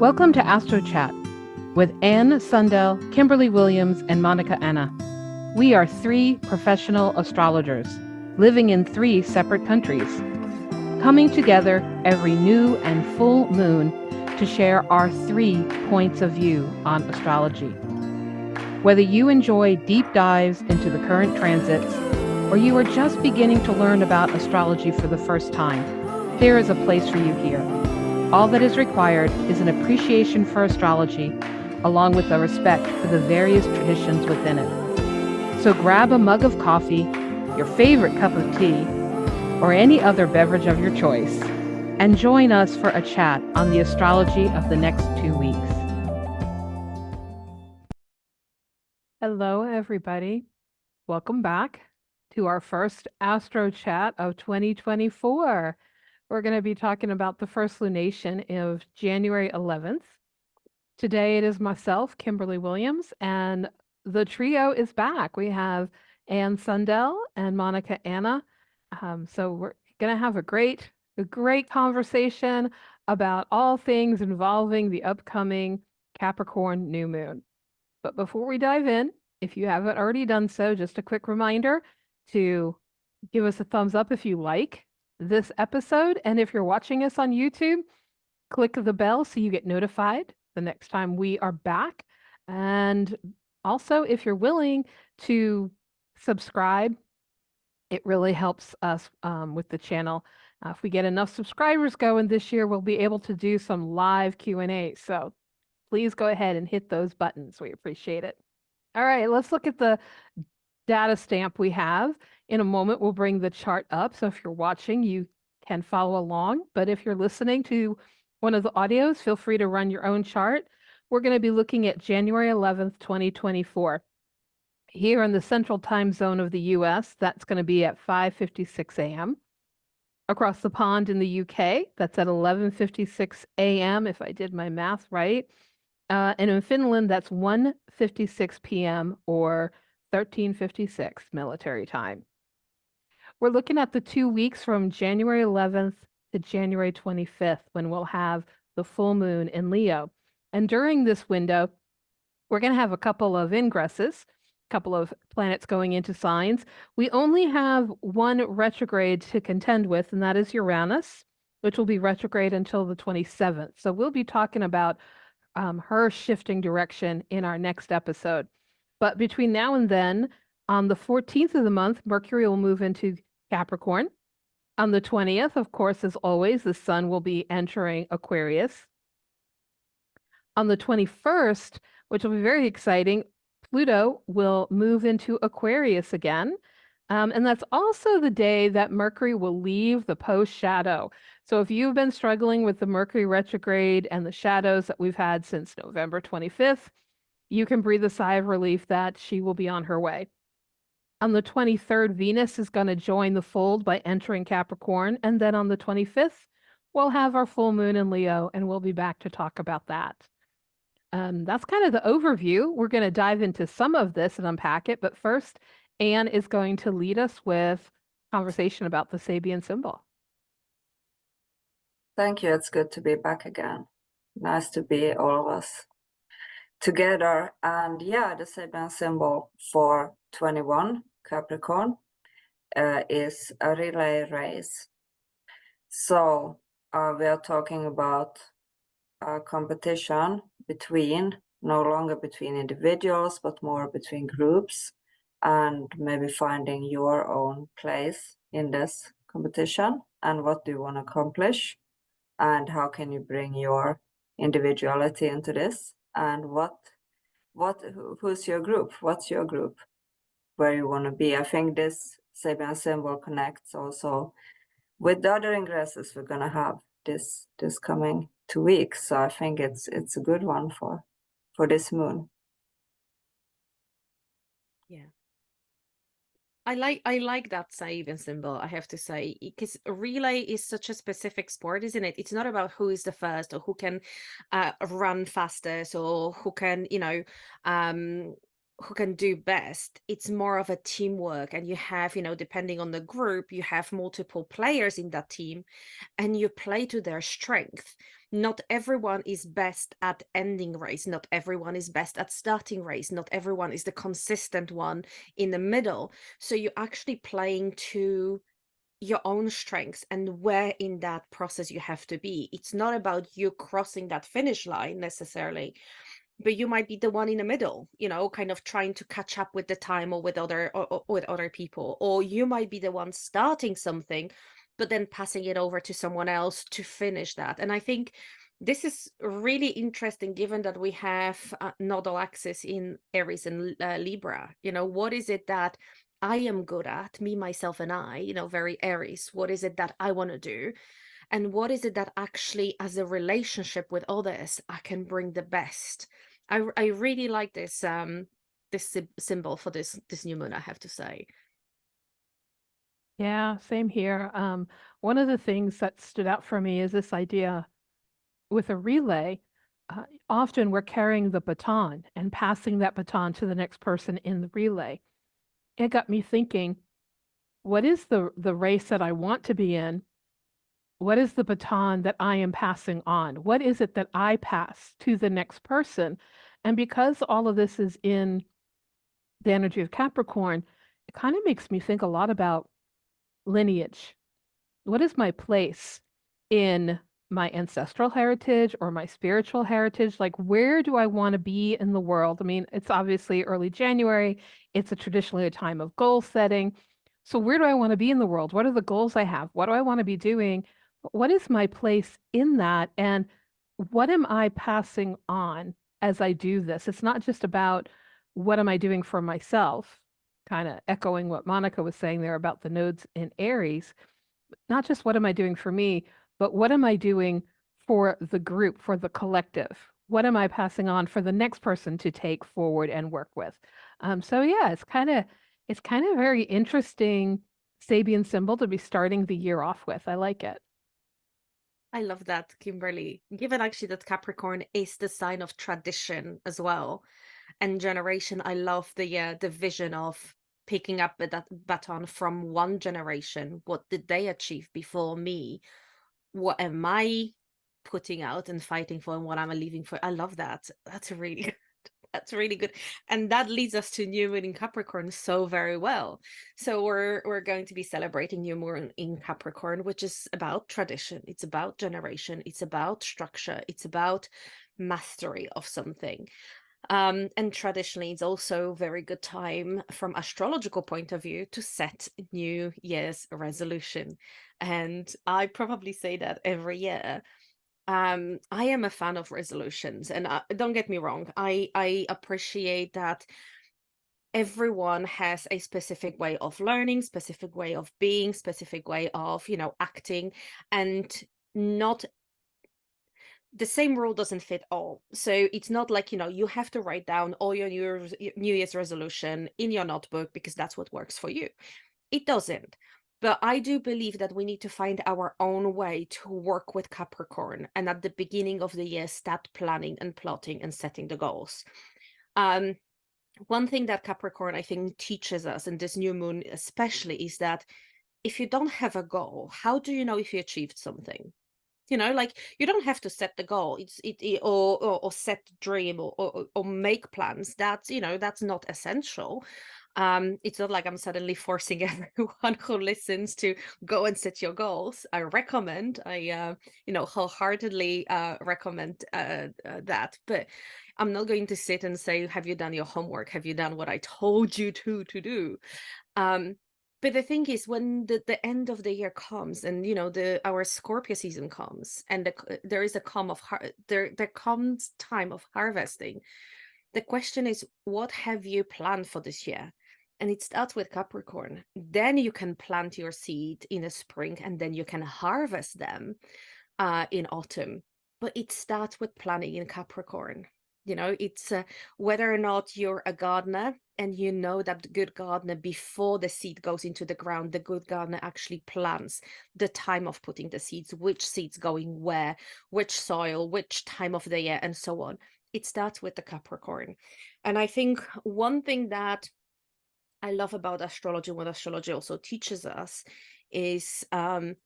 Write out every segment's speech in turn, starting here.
Welcome to AstroChat with Anne Sundell, Kimberly Williams, and Monika Anna. We are three professional astrologers living in three separate countries, coming together every new and full moon to share our 3 points of view on astrology. Whether you enjoy deep dives into the current transits, or you are just beginning to learn about astrology for the first time, there is a place for you here. All that is required is an appreciation for astrology, along with a respect for the various traditions within it. So grab a mug of coffee, your favorite cup of tea, or any other beverage of your choice, and join us for a chat on the astrology of the next 2 weeks. Hello, everybody. Welcome back to our first Astro Chat of 2024. We're going to be talking about the first lunation of January 11th. Today it is myself, Kimberly Williams, and the trio is back. We have Anne Sundell and Monika Anna. So we're going to have a great conversation about all things involving the upcoming Capricorn New Moon. But before we dive in, if you haven't already done so, just a quick reminder to give us a thumbs up if you like this episode. And if you're watching us on YouTube, click the bell so you get notified the next time we are back. And also, if you're willing to subscribe, it really helps us with the channel. If we get enough subscribers going this year, we'll be able to do some live Q&A. So please go ahead and hit those buttons. We appreciate it. All right, let's look at the data stamp we have. In a moment, we'll bring the chart up. So if you're watching, you can follow along. But if you're listening to one of the audios, feel free to run your own chart. We're going to be looking at January 11th, 2024. Here in the central time zone of the US, that's going to be at 5:56 a.m. Across the pond in the UK, that's at 11:56 a.m., if I did my math right. And in Finland, that's 1:56 p.m. or 13:56 military time. We're looking at the 2 weeks from January 11th to January 25th, when we'll have the full moon in Leo. And during this window, we're going to have a couple of ingresses, a couple of planets going into signs. We only have one retrograde to contend with, and that is Uranus, which will be retrograde until the 27th. So we'll be talking about her shifting direction in our next episode. But between now and then, on the 14th of the month, Mercury will move into Capricorn. On the 20th, of course, as always, the sun will be entering Aquarius. On the 21st, which will be very exciting, Pluto will move into Aquarius again. And that's also the day that Mercury will leave the post shadow. So if you've been struggling with the Mercury retrograde and the shadows that we've had since November 25th, you can breathe a sigh of relief that she will be on her way. On the 23rd, Venus is going to join the fold by entering Capricorn. And then on the 25th, we'll have our full moon in Leo, and we'll be back to talk about that. That's kind of the overview. We're going to dive into some of this and unpack it. But first, Anne is going to lead us with conversation about the Sabian symbol. Thank you. It's good to be back again. Nice to be all of us together. And yeah, the Sabian symbol for 21 Capricorn is a relay race. So we are talking about a competition between, no longer between individuals, but more between groups, and maybe finding your own place in this competition and what do you want to accomplish and how can you bring your individuality into this, and who's your group, what's your group, where you want to be. I think this Sabian symbol connects also with the other ingresses we're going to have this coming 2 weeks. So I think it's a good one for this moon. Yeah. I like that Sabian symbol, I have to say, because relay is such a specific sport, isn't it? It's not about who is the first or who can run fastest or who can, who can do best. It's more of a teamwork, and you have, you know, depending on the group, you have multiple players in that team, and you play to their strength. Not everyone is best at ending race. Not everyone is best at starting race. Not everyone is the consistent one in the middle. So you're actually playing to your own strengths and where in that process you have to be. It's not about you crossing that finish line necessarily, but you might be the one in the middle, you know, kind of trying to catch up with the time or with other people, or you might be the one starting something but then passing it over to someone else to finish that. And I think this is really interesting, given that we have Nodal Axis in Aries and Libra. You know, what is it that I am good at, me, myself, and I, you know, very Aries? What is it that I want to do? And what is it that actually, as a relationship with others, I can bring the best? I really like this this symbol for this new moon, I have to say. Yeah, same here. One of the things that stood out for me is this idea with a relay. Often we're carrying the baton and passing that baton to the next person in the relay. It got me thinking, what is the race that I want to be in? What is the baton that I am passing on? What is it that I pass to the next person? And because all of this is in the energy of Capricorn, it kind of makes me think a lot about lineage. What is my place in my ancestral heritage or my spiritual heritage? Like, where do I want to be in the world? I mean, it's obviously early January. It's traditionally a time of goal setting. So where do I want to be in the world? What are the goals I have? What do I want to be doing? What is my place in that? And what am I passing on as I do this? It's not just about what am I doing for myself, kind of echoing what Monika was saying there about the nodes in Aries. Not just what am I doing for me, but what am I doing for the group, for the collective? What am I passing on for the next person to take forward and work with? So yeah, it's kind of very interesting Sabian symbol to be starting the year off with. I like it. I love that, Kimberly. Given actually that Capricorn is the sign of tradition as well, and generation, I love the vision of picking up that baton from one generation. What did they achieve before me? What am I putting out and fighting for, and what am I leaving for? I love that. That's really good. That's really good. And that leads us to New Moon in Capricorn so very well. So we're going to be celebrating New Moon in Capricorn, which is about tradition. It's about generation. It's about structure. It's about mastery of something. And traditionally, it's also a very good time from astrological point of view to set New Year's resolution. And I probably say that every year. I am a fan of resolutions, and don't get me wrong, I appreciate that everyone has a specific way of learning, specific way of being, specific way of, you know, acting, and not the same rule doesn't fit all. So it's not like, you know, you have to write down all your New Year's resolution in your notebook because that's what works for you. It doesn't. But I do believe that we need to find our own way to work with Capricorn, and at the beginning of the year, start planning and plotting and setting the goals. One thing that Capricorn, I think, teaches us, and this new moon especially, is that if you don't have a goal, how do you know if you achieved something? You know, like, you don't have to set the goal, or set the dream, or make plans. That's, you know, that's not essential. It's not like I'm suddenly forcing everyone who listens to go and set your goals. I you know, wholeheartedly recommend that, but I'm not going to sit and say, have you done your homework? Have you done what I told you to do? But the thing is, when the end of the year comes, and, you know, our Scorpio season comes, and there is a there comes time of harvesting. The question is, what have you planned for this year? And it starts with Capricorn. Then you can plant your seed in the spring, and then you can harvest them in autumn. But it starts with planning in Capricorn. You know, it's whether or not you're a gardener, and you know that the good gardener, before the seed goes into the ground, the good gardener actually plans the time of putting the seeds, which seeds going where, which soil, which time of the year, and so on. it starts with the Capricorn. And I think one thing that I love about astrology, what astrology also teaches us, is the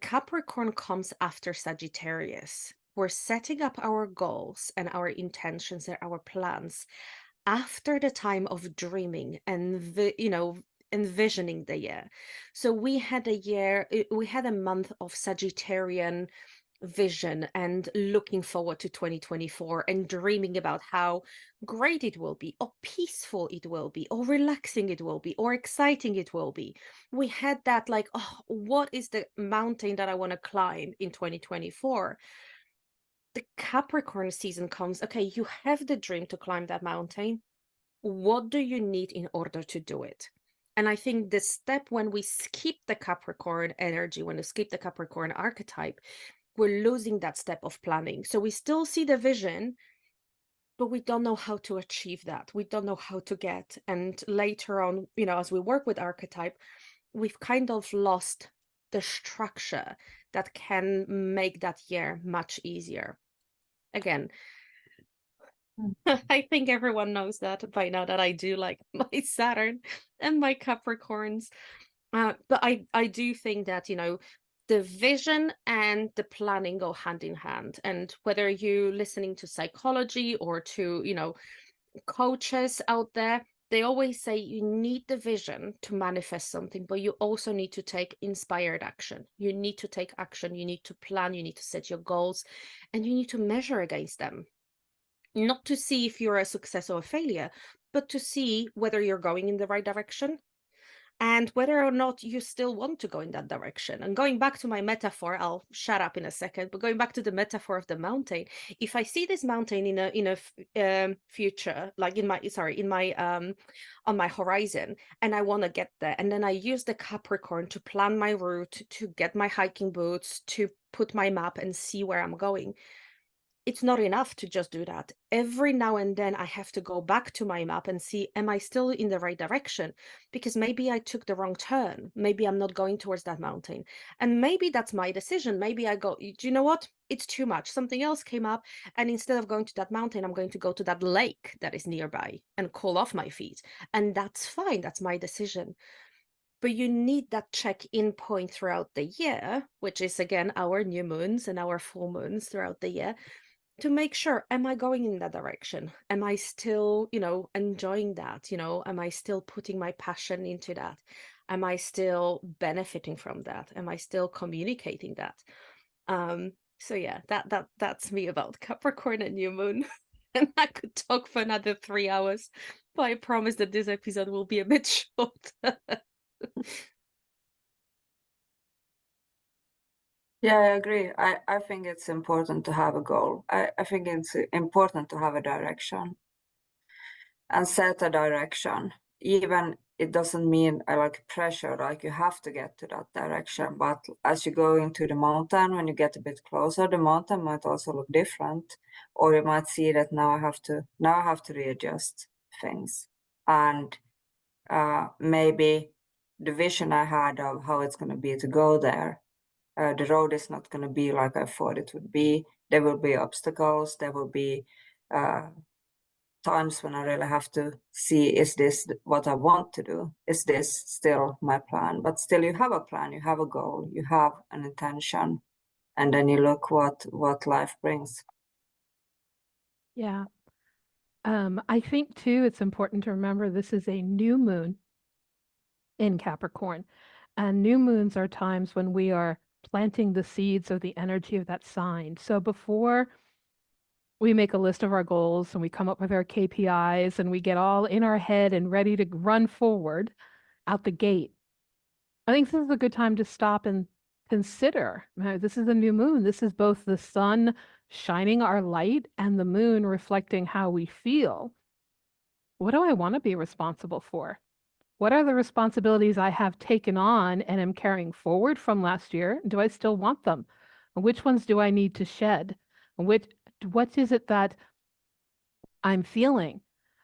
Capricorn comes after Sagittarius. We're setting up our goals and our intentions and our plans after the time of dreaming and envisioning the year. So we had a month of Sagittarian vision and looking forward to 2024 and dreaming about how great it will be, or peaceful it will be, or relaxing it will be, or exciting it will be. We had that, like, oh, what is the mountain that I want to climb in 2024? The Capricorn season comes, okay, you have the dream to climb that mountain. What do you need in order to do it? And I think the step when we skip the Capricorn energy, when we skip the Capricorn archetype, we're losing that step of planning. So we still see the vision, but we don't know how to achieve that. We don't know how to get. And later on, as we work with archetype, we've kind of lost the structure that can make that year much easier. Again, I think everyone knows that by now that I do like my Saturn and my Capricorns. But I do think that, the vision and the planning go hand in hand. And whether you're listening to psychology or to, coaches out there, they always say you need the vision to manifest something, but you also need to take inspired action. You need to take action. You need to plan. You need to set your goals, and you need to measure against them. Not to see if you're a success or a failure, but to see whether you're going in the right direction and whether or not you still want to go in that direction. And going back to my metaphor, I'll shut up in a second, but going back to the metaphor of the mountain, if I see this mountain in a future, like on my horizon, and I want to get there, and then I use the Capricorn to plan my route, to get my hiking boots, to put my map and see where I'm going. It's not enough to just do that. Every now and then I have to go back to my map and see, am I still in the right direction? Because maybe I took the wrong turn. Maybe I'm not going towards that mountain. And maybe that's my decision. Maybe I go, do you know what? It's too much. Something else came up. And instead of going to that mountain, I'm going to go to that lake that is nearby and cool off my feet. And that's fine. That's my decision. But you need that check-in point throughout the year, which is, again, our new moons and our full moons throughout the year, to make sure, am I going in that direction? Am I still, enjoying that? Am I still putting my passion into that? Am I still benefiting from that? Am I still communicating that? So yeah, that's me about Capricorn and New Moon. And I could talk for another 3 hours, but I promise that this episode will be a bit short. Yeah, I agree. I think it's important to have a goal. I think it's important to have a direction and set a direction. Even it doesn't mean I like pressure, like you have to get to that direction. But as you go into the mountain, when you get a bit closer, the mountain might also look different. Or you might see that now I have to readjust things. And maybe the vision I had of how it's going to be to go there, the road is not going to be like I thought it would be. There will be obstacles. There will be times when I really have to see, is this what I want to do? Is this still my plan? But still, you have a plan, you have a goal, you have an intention, and then you look what life brings. Yeah. I think too, it's important to remember this is a new moon in Capricorn. And new moons are times when we are planting the seeds of the energy of that sign. So before we make a list of our goals and we come up with our KPIs and we get all in our head and ready to run forward out the gate, I think this is a good time to stop and consider. This is a new moon. This is both the sun shining our light and the moon reflecting how we feel. What do I want to be responsible for? What are the responsibilities I have taken on and am carrying forward from last year? Do I still want them? Which ones do I need to shed? What is it that I'm feeling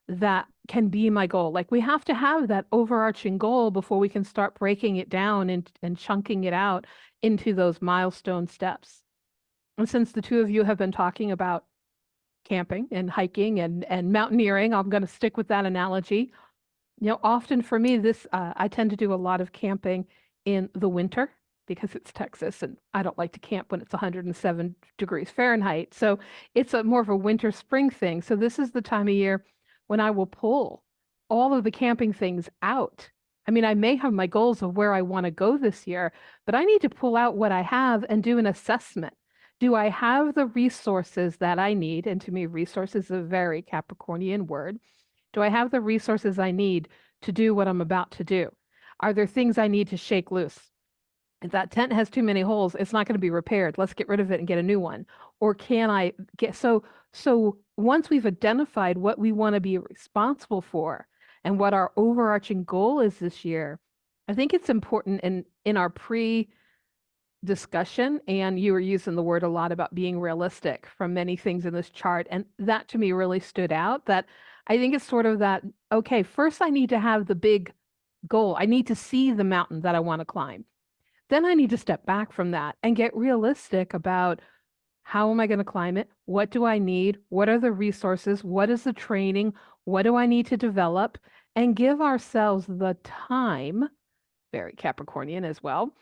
that can be my goal? Like, we have to have that overarching goal before we can start breaking it down and chunking it out into those milestone steps. And since the two of you have been talking about camping and hiking and mountaineering. I'm going to stick with that analogy. Often for me, I tend to do a lot of camping in the winter because it's Texas and I don't like to camp when it's 107 degrees Fahrenheit. So it's more of a winter spring thing. So this is the time of year when I will pull all of the camping things out. I mean, I may have my goals of where I want to go this year, but I need to pull out what I have and do an assessment. Do I have the resources that I need? And to me, resources is a very Capricornian word. Do I have the resources I need to do what I'm about to do? Are there things I need to shake loose? If that tent has too many holes, it's not going to be repaired. Let's get rid of it and get a new one. Or can I get so once we've identified what we want to be responsible for and what our overarching goal is this year, I think it's important in our discussion, and you were using the word a lot about being realistic from many things in this chart. And that to me really stood out, that I think it's sort of that, okay, first I need to have the big goal. I need to see the mountain that I want to climb. Then I need to step back from that and get realistic about how am I going to climb it? What do I need? What are the resources? What is the training? What do I need to develop? And give ourselves the time, very Capricornian as well,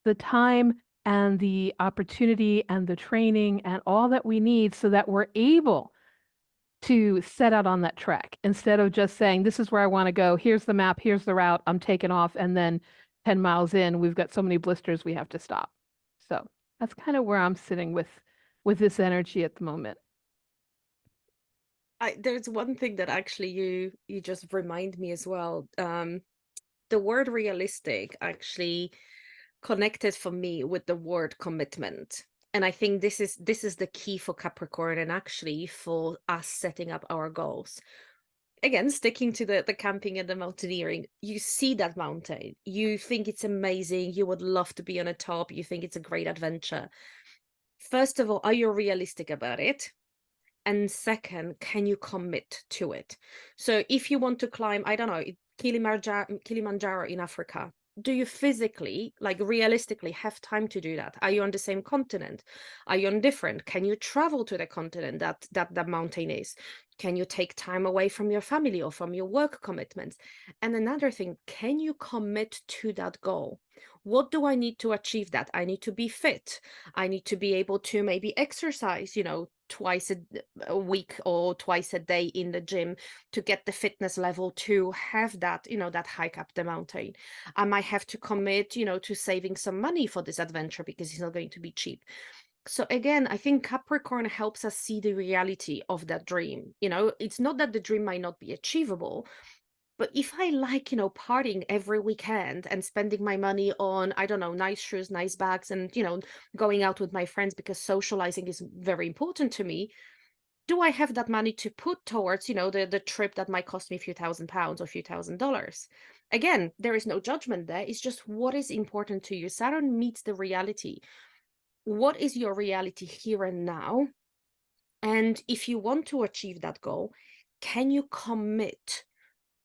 the time and the opportunity and the training and all that we need so that we're able to set out on that trek instead of just saying, this is where I want to go. Here's the map. Here's the route. I'm taking off. And then 10 miles in, we've got so many blisters we have to stop. So that's kind of where I'm sitting with this energy at the moment. There's one thing that actually you just remind me as well. The word realistic actually connected for me with the word commitment. And I think this is the key for Capricorn and actually for us setting up our goals. Again, sticking to the camping and the mountaineering, you see that mountain, you think it's amazing, you would love to be on a top, you think it's a great adventure. First of all, are you realistic about it? And second, can you commit to it? So if you want to climb, I don't know, Kilimanjaro in Africa, do you physically, like realistically, have time to do that? Are you on the same continent? Are you on different? Can you travel to the continent that mountain is? Can you take time away from your family or from your work commitments? And another thing, can you commit to that goal? What do I need to achieve that? I need to be fit. I need to be able to maybe exercise, twice a week or twice a day in the gym to get the fitness level to have that, that hike up the mountain. I might have to commit, to saving some money for this adventure because it's not going to be cheap. So again, I think Capricorn helps us see the reality of that dream. It's not that the dream might not be achievable, but if I like, partying every weekend and spending my money on, I don't know, nice shoes, nice bags, and, going out with my friends because socializing is very important to me, do I have that money to put towards, the trip that might cost me a few £1,000s or a few $1,000s? Again, there is no judgment there. It's just what is important to you. Saturn meets the reality. What is your reality here and now? And if you want to achieve that goal, can you commit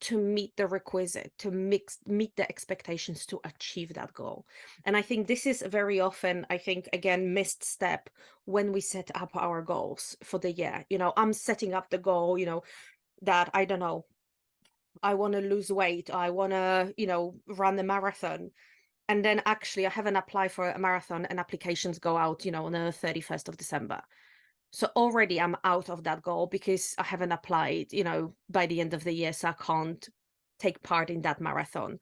to meet the requisite, to meet the expectations to achieve that goal? And I think this is very often, again, missed step when we set up our goals for the year. I'm setting up the goal, that, I don't know, I want to lose weight, I want to, run a marathon. And then actually I haven't applied for a marathon and applications go out, on the 31st of December. So already I'm out of that goal because I haven't applied, by the end of the year, so I can't take part in that marathon.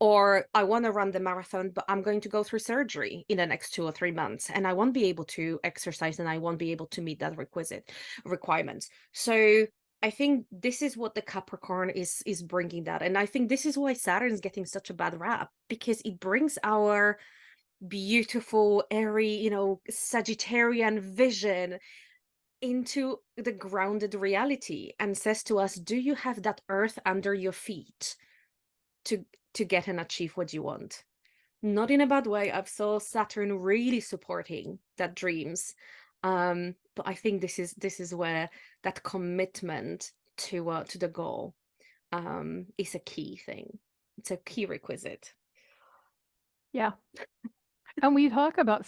Or I want to run the marathon, but I'm going to go through surgery in the next 2 or 3 months, and I won't be able to exercise and I won't be able to meet that requirements. So I think this is what the Capricorn is bringing that. And I think this is why Saturn is getting such a bad rap, because it brings our beautiful, airy, Sagittarian vision into the grounded reality and says to us, do you have that earth under your feet to get and achieve what you want? Not in a bad way. I've saw Saturn really supporting that dreams, but I think this is where that commitment to the goal is a key thing. It's a key requisite. Yeah. And we talk about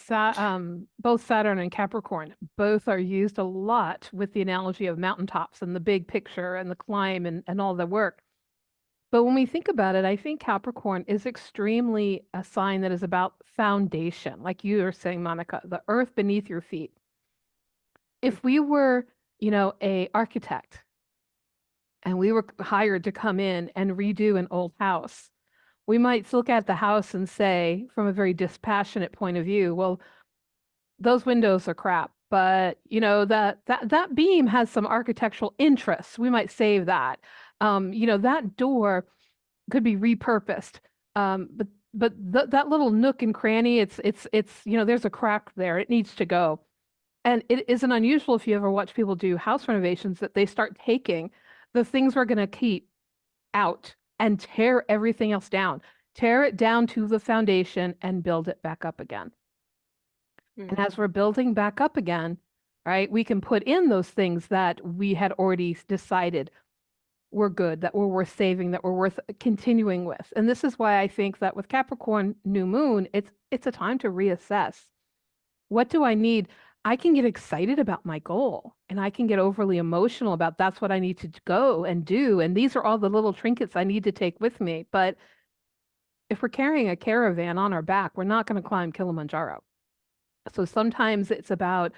both Saturn and Capricorn. Both are used a lot with the analogy of mountaintops and the big picture and the climb and all the work. But when we think about it, I think Capricorn is extremely a sign that is about foundation, like you are saying, Monica, the earth beneath your feet. If we were, a architect and we were hired to come in and redo an old house, we might look at the house and say, from a very dispassionate point of view, well, those windows are crap, but that beam has some architectural interest. We might save that. That door could be repurposed. That little nook and cranny, it's there's a crack there. It needs to go. And it isn't unusual if you ever watch people do house renovations that they start taking the things we're going to keep out and tear everything else down, tear it down to the foundation and build it back up again. And as we're building back up again, right, we can put in those things that we had already decided were good, that were worth saving, that were worth continuing with. And this is why I think that with Capricorn New Moon, it's a time to reassess. What do I need? I can get excited about my goal and I can get overly emotional about that's what I need to go and do. And these are all the little trinkets I need to take with me. But if we're carrying a caravan on our back, we're not going to climb Kilimanjaro. So sometimes it's about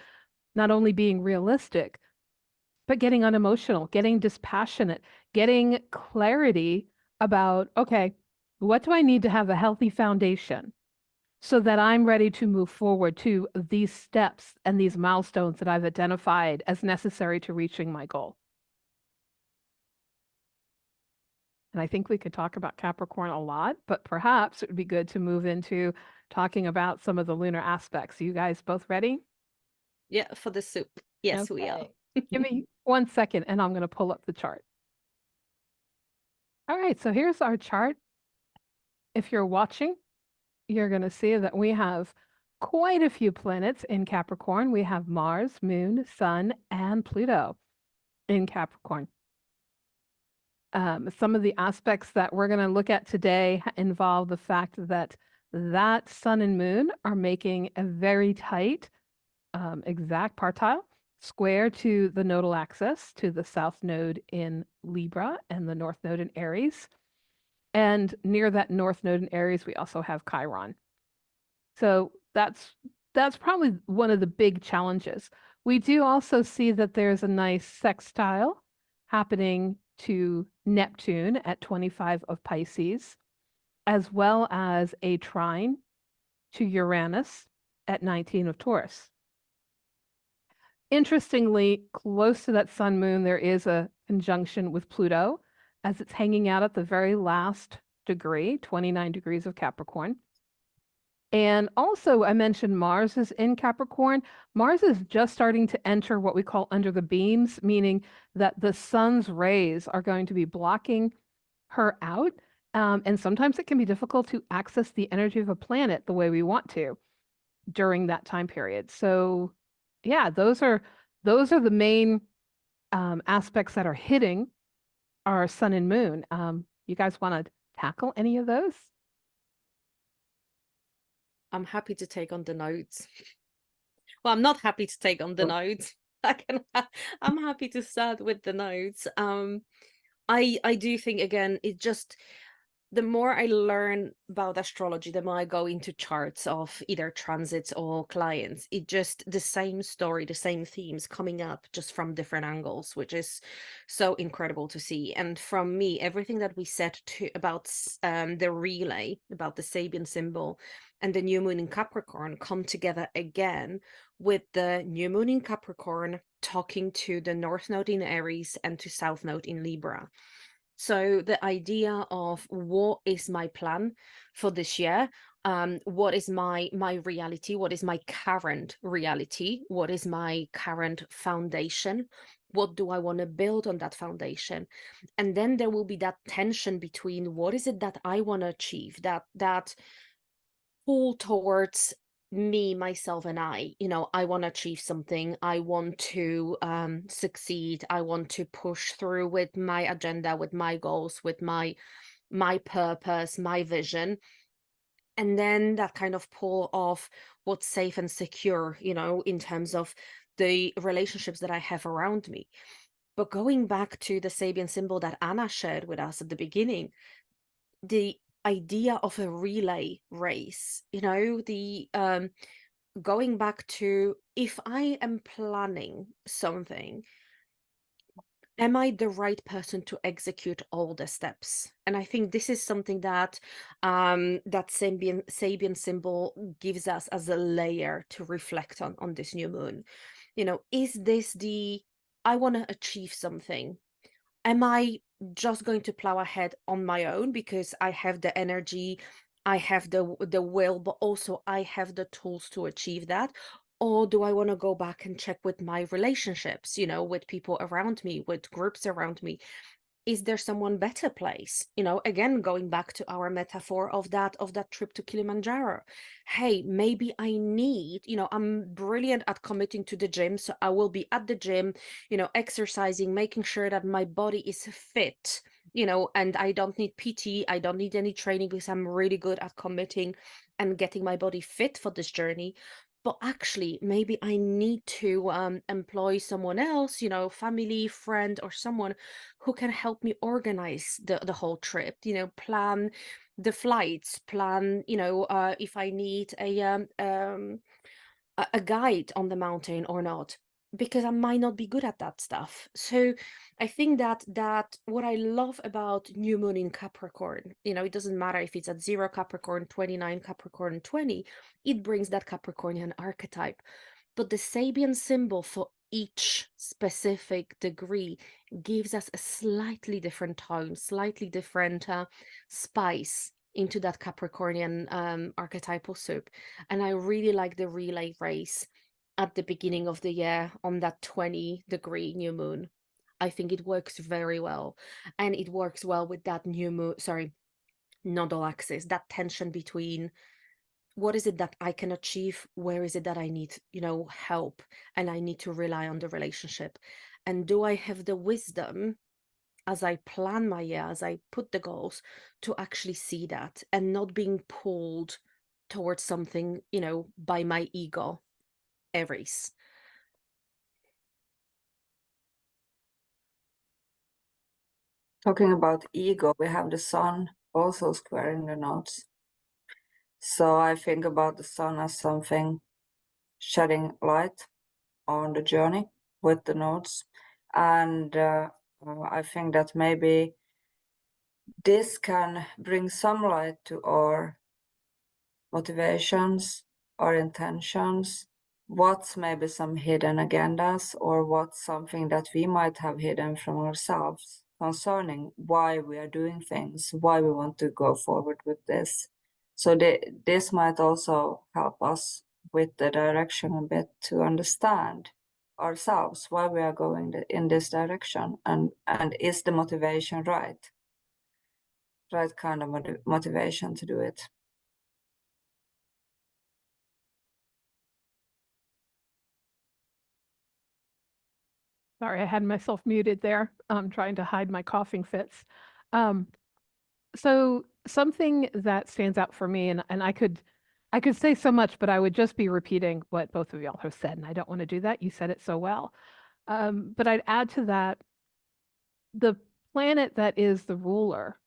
not only being realistic, but getting unemotional, getting dispassionate, getting clarity about, okay, what do I need to have a healthy foundation so that I'm ready to move forward to these steps and these milestones that I've identified as necessary to reaching my goal. And I think we could talk about Capricorn a lot, but perhaps it would be good to move into talking about some of the lunar aspects. Are you guys both ready? Yeah, for the soup. Yes, we are. Give me 1 second and I'm going to pull up the chart. All right, so here's our chart. If you're watching, you're going to see that we have quite a few planets in Capricorn. We have Mars, Moon, Sun, and Pluto in Capricorn. Some of the aspects that we're going to look at today involve the fact that Sun and Moon are making a very tight exact partile square to the nodal axis, to the south node in Libra and the north node in Aries. And near that north node in Aries, we also have Chiron. So that's probably one of the big challenges. We do also see that there's a nice sextile happening to Neptune at 25 of Pisces, as well as a trine to Uranus at 19 of Taurus. Interestingly, close to that Sun Moon, there is a conjunction with Pluto as it's hanging out at the very last degree, 29 degrees of Capricorn. And also, I mentioned Mars is in Capricorn. Mars is just starting to enter what we call under the beams, meaning that the sun's rays are going to be blocking her out. And sometimes it can be difficult to access the energy of a planet the way we want to during that time period. So yeah, those are the main aspects that are hitting our sun and moon. You guys want to tackle any of those? I'm happy to take on the nodes. Well, I'm not happy to take on the nodes. I'm happy to start with the nodes. I do think, again, it just, the more I learn about astrology, the more I go into charts of either transits or clients, it just the same story, the same themes coming up just from different angles, which is so incredible to see. And from me, everything that we said about the relay, about the Sabian symbol and the new moon in Capricorn come together again with the new moon in Capricorn talking to the north node in Aries and to south node in Libra. So the idea of what is my plan for this year, what is my reality, what is my current reality, what is my current foundation, what do I want to build on that foundation? And then there will be that tension between what is it that I want to achieve, that pull towards me, myself, and I want to achieve something. I want to succeed. I want to push through with my agenda, with my goals, with my purpose, my vision. And then that kind of pull of what's safe and secure, in terms of the relationships that I have around me. But going back to the Sabian symbol that Anna shared with us at the beginning, the idea of a relay race, the going back to, if I am planning something, am I the right person to execute all the steps? And I think this is something that that Sabian symbol gives us as a layer to reflect on this new moon. Is this I want to achieve something? Am I just going to plow ahead on my own because I have the energy, I have the will, but also I have the tools to achieve that? Or do I want to go back and check with my relationships, with people around me, with groups around me? Is there someone better place? Again, going back to our metaphor of that trip to Kilimanjaro. Hey, maybe I need, I'm brilliant at committing to the gym, so I will be at the gym, exercising, making sure that my body is fit, and I don't need PT, I don't need any training because I'm really good at committing and getting my body fit for this journey. But actually, maybe I need to employ someone else, family, friend, or someone who can help me organize the whole trip, plan the flights, plan, if I need a guide on the mountain or not, because I might not be good at that stuff. So I think that what I love about new moon in Capricorn, it doesn't matter if it's at 0 Capricorn, 29 Capricorn, 20, it brings that Capricornian archetype. But the Sabian symbol for each specific degree gives us a slightly different tone, slightly different spice into that Capricornian archetypal soup. And I really like the relay race at the beginning of the year on that 20-degree new moon. I think it works very well. And it works well with that new moon, nodal axis, that tension between what is it that I can achieve? Where is it that I need, help, and I need to rely on the relationship? And do I have the wisdom as I plan my year, as I put the goals, to actually see that and not being pulled towards something, by my ego, Aries. Talking about ego, we have the sun also squaring the nodes. So I think about the sun as something shedding light on the journey with the nodes. And I think that maybe this can bring some light to our motivations, our intentions, what's maybe some hidden agendas, or what's something that we might have hidden from ourselves concerning why we are doing things, why we want to go forward with this. So this might also help us with the direction a bit to understand ourselves, why we are going in this direction, and is the motivation right kind of motivation to do it. Sorry, I had myself muted there. I'm trying to hide my coughing fits. So something that stands out for me, and I could say so much, but I would just be repeating what both of y'all have said, and I don't want to do that. You said it so well. But I'd add to that, the planet that is the ruler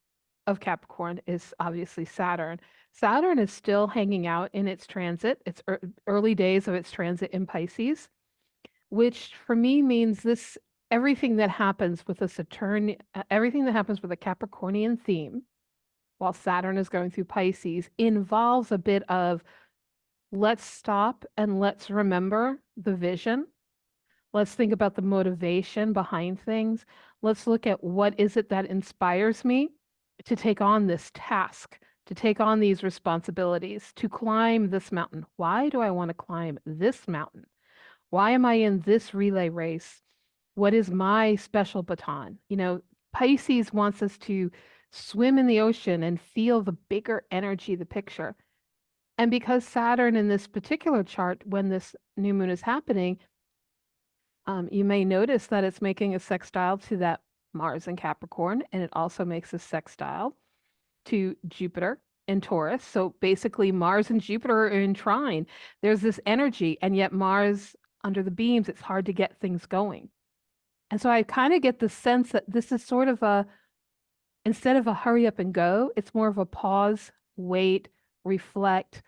of Capricorn is obviously Saturn. Saturn is still hanging out in its transit. It's early days of its transit in Pisces, which for me means everything that happens with a everything that happens with a Capricornian theme while Saturn is going through Pisces involves a bit of let's stop and let's remember the vision. Let's think about the motivation behind things. Let's look at what is it that inspires me to take on this task, to take on these responsibilities, to climb this mountain. Why do I want to climb this mountain? Why am I in this relay race? What is my special baton? Pisces wants us to swim in the ocean and feel the bigger energy, the picture. And because Saturn in this particular chart, when this new moon is happening, you may notice that it's making a sextile to that Mars in Capricorn, and it also makes a sextile to Jupiter in Taurus. So basically Mars and Jupiter are in trine. There's this energy, and yet Mars under the beams, it's hard to get things going. And so I kind of get the sense that this is sort of instead of a hurry up and go, it's more of a pause, wait, reflect.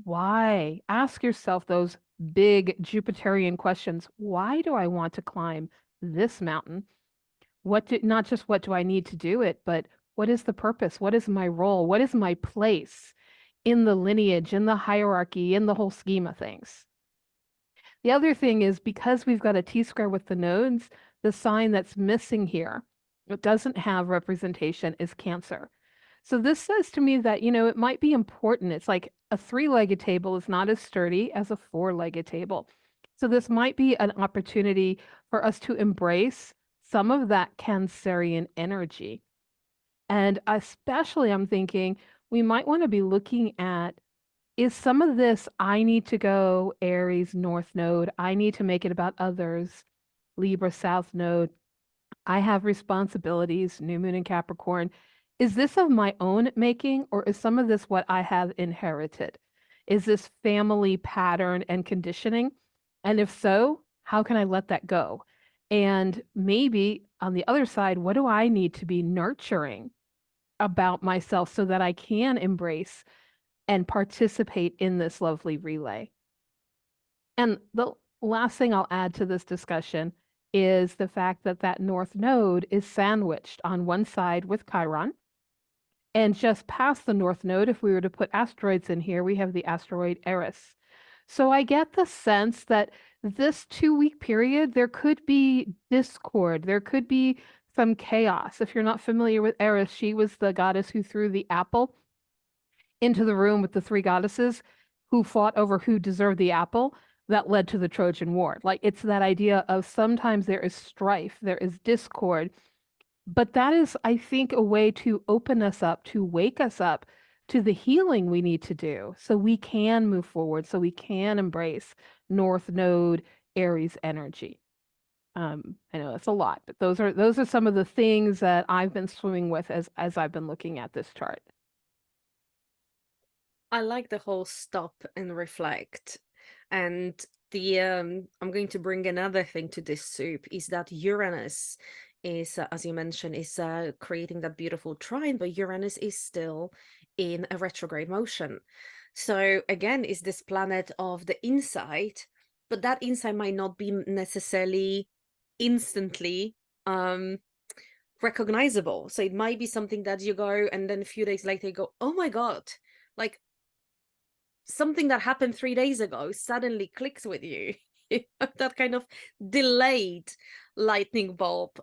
Why? Ask yourself those big Jupiterian questions. Why do I want to climb this mountain? Not just what do I need to do it, but what is the purpose? What is my role? What is my place in the lineage, in the hierarchy, in the whole scheme of things? The other thing is, because we've got a T-square with the nodes, the sign that's missing here, it doesn't have representation, is Cancer. So this says to me that, it might be important. It's like a 3-legged table is not as sturdy as a 4-legged table. So this might be an opportunity for us to embrace some of that Cancerian energy. And especially I'm thinking we might want to be looking at, is some of this, I need to go Aries North Node, I need to make it about others, Libra South Node, I have responsibilities, New Moon in Capricorn. Is this of my own making, or is some of this what I have inherited? Is this family pattern and conditioning? And if so, how can I let that go? And maybe on the other side, what do I need to be nurturing about myself so that I can embrace and participate in this lovely relay? And the last thing I'll add to this discussion is the fact that that North Node is sandwiched on one side with Chiron. And just past the North Node, if we were to put asteroids in here, we have the asteroid Eris. So I get the sense that this 2-week period, there could be discord, there could be some chaos. If you're not familiar with Eris, she was the goddess who threw the apple into the room with the 3 goddesses who fought over who deserved the apple. That led to the Trojan War. Like, it's that idea of sometimes there is strife, there is discord, but that is, I think, a way to open us up, to wake us up to the healing we need to do so we can move forward, so we can embrace North Node Aries energy. I know it's a lot, but those are some of the things that I've been swimming with as I've been looking at this chart. I like the whole stop and reflect. And the I'm going to bring another thing to this soup, is that Uranus is, as you mentioned, is creating that beautiful trine, but Uranus is still in a retrograde motion. So again, is this planet of the insight, but that insight might not be necessarily instantly recognizable. So it might be something that you go and then a few days later you go, oh my God, like something that happened 3 days ago suddenly clicks with you. That kind of delayed lightning bulb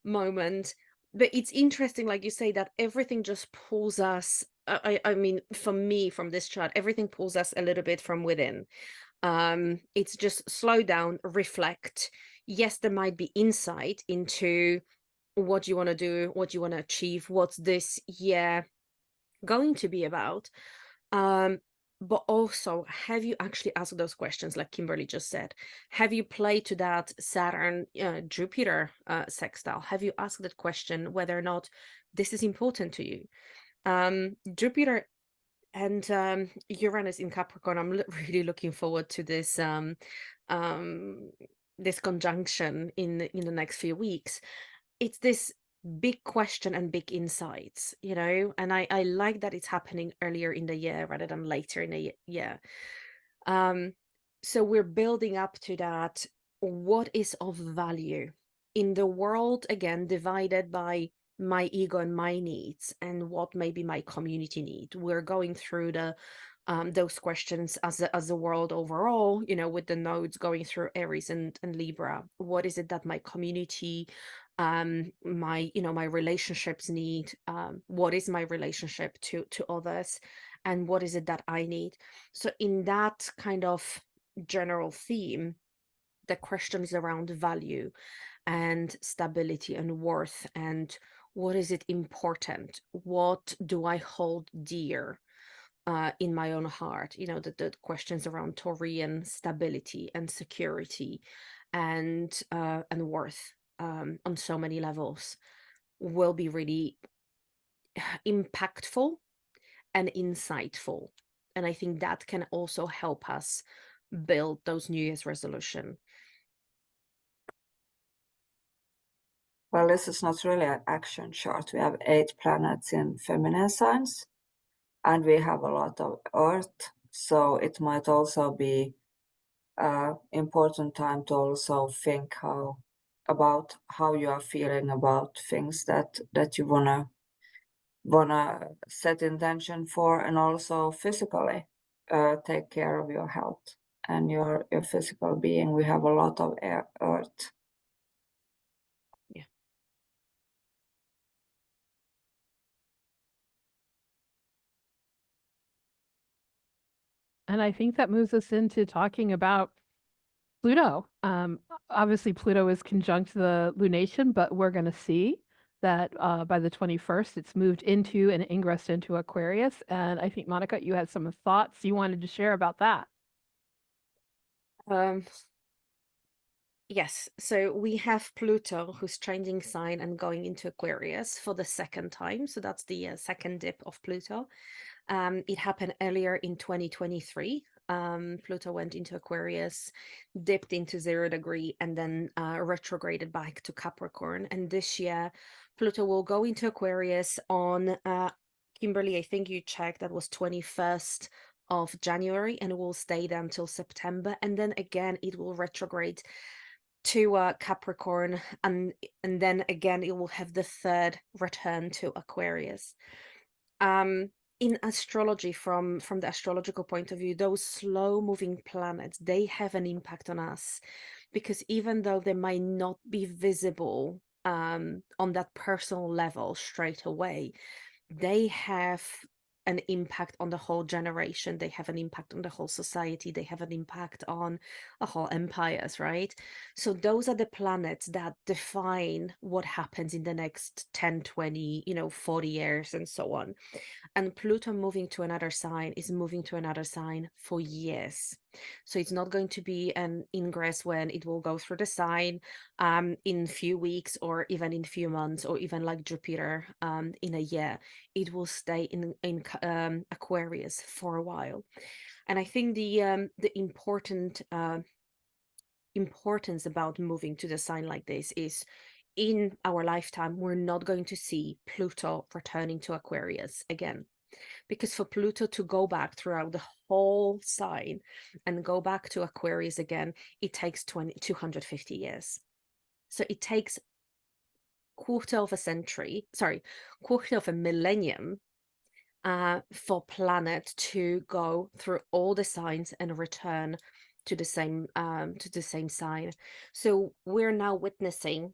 moment. But it's interesting, like you say, that everything just pulls us. I mean, for me, from this chart, everything pulls us a little bit from within. It's just slow down, reflect. Yes, there might be insight into what you want to do, what you want to achieve, what's this year going to be about. But also, have you actually asked those questions, like Kimberly just said? Have you played to that Saturn Jupiter sextile? Have you asked that question whether or not this is important to you? Jupiter and Uranus in Capricorn, I'm really looking forward to this this conjunction in the next few weeks. It's this big question and big insights, and I like that it's happening earlier in the year rather than later in the year. So we're building up to that. What is of value in the world, again, divided by my ego and my needs and what maybe my community need? We're going through the those questions as a world overall, with the nodes going through Aries and Libra. What is it that my community, my relationships need? What is my relationship to others, and what is it that I need? So in that kind of general theme, the question is around value and stability and worth, and what is it important? What do I hold dear in my own heart? The questions around Taurian stability and security and worth on so many levels will be really impactful and insightful. And I think that can also help us build those New Year's resolution. Well, this is not really an action chart. We have 8 planets in feminine signs, and we have a lot of Earth. So it might also be important time to also think about how you are feeling about things that you wanna set intention for, and also physically take care of your health and your physical being. We have a lot of Earth. Yeah. And I think that moves us into talking about Pluto. Obviously, Pluto is conjunct the lunation, but we're going to see that by the 21st, it's moved into and ingressed into Aquarius. And I think, Monika, you had some thoughts you wanted to share about that. Yes, so we have Pluto who's changing sign and going into Aquarius for the second time. So that's the second dip of Pluto. It happened earlier in 2023. Pluto went into Aquarius, dipped into 0 degree, and then retrograded back to Capricorn. And this year, Pluto will go into Aquarius on, Kimberly, I think you checked, that was 21st of January, and it will stay there until September. And then again, it will retrograde to Capricorn, and then again, it will have the third return to Aquarius. In astrology, from the astrological point of view, those slow moving planets, they have an impact on us, because even though they might not be visible on that personal level straight away, they have an impact on the whole generation. They have an impact on the whole society. They have an impact on a whole empires, right? So those are the planets that define what happens in the next 10, 20, 40 years and so on. And Pluto moving to another sign is moving to another sign for years. So it's not going to be an ingress when it will go through the sign in few weeks, or even in few months, or even like Jupiter in a year. It will stay in Aquarius for a while. And I think the important importance about moving to the sign like this is, in our lifetime, we're not going to see Pluto returning to Aquarius again. Because for Pluto to go back throughout the whole sign and go back to Aquarius again, it takes 250 years. So it takes quarter of a millennium for planet to go through all the signs and return to the same sign. So we're now witnessing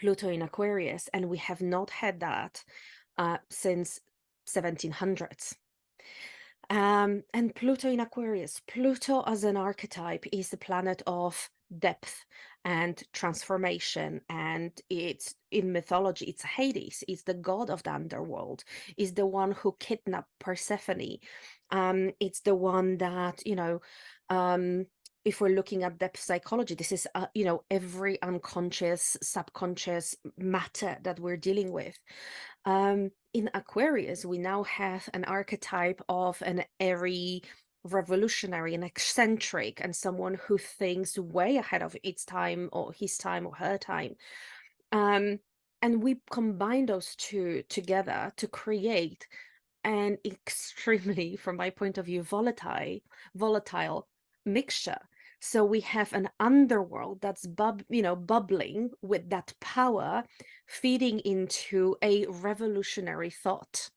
Pluto in Aquarius, and we have not had that since 1700s. And Pluto in Aquarius. Pluto as an archetype is the planet of depth and transformation, and it's in mythology, it's Hades, it's the god of the underworld, is the one who kidnapped Persephone. It's the one that, if we're looking at depth psychology, this is every unconscious, subconscious matter that we're dealing with. In Aquarius, we now have an archetype of an airy, revolutionary, and eccentric, and someone who thinks way ahead of its time, or his time, or her time. And we combine those two together to create an extremely, from my point of view, volatile mixture. So we have an underworld that's bubbling with that power, feeding into a revolutionary thought.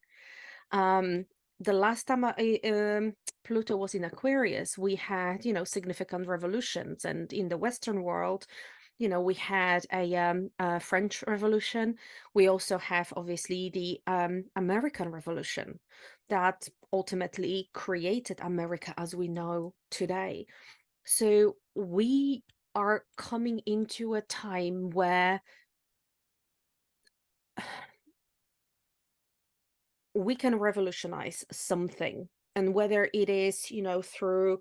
The last time Pluto was in Aquarius, we had significant revolutions, and in the Western world, we had a French Revolution. We also have, obviously, the American Revolution that ultimately created America as we know today. So we are coming into a time where we can revolutionize something, and whether it is through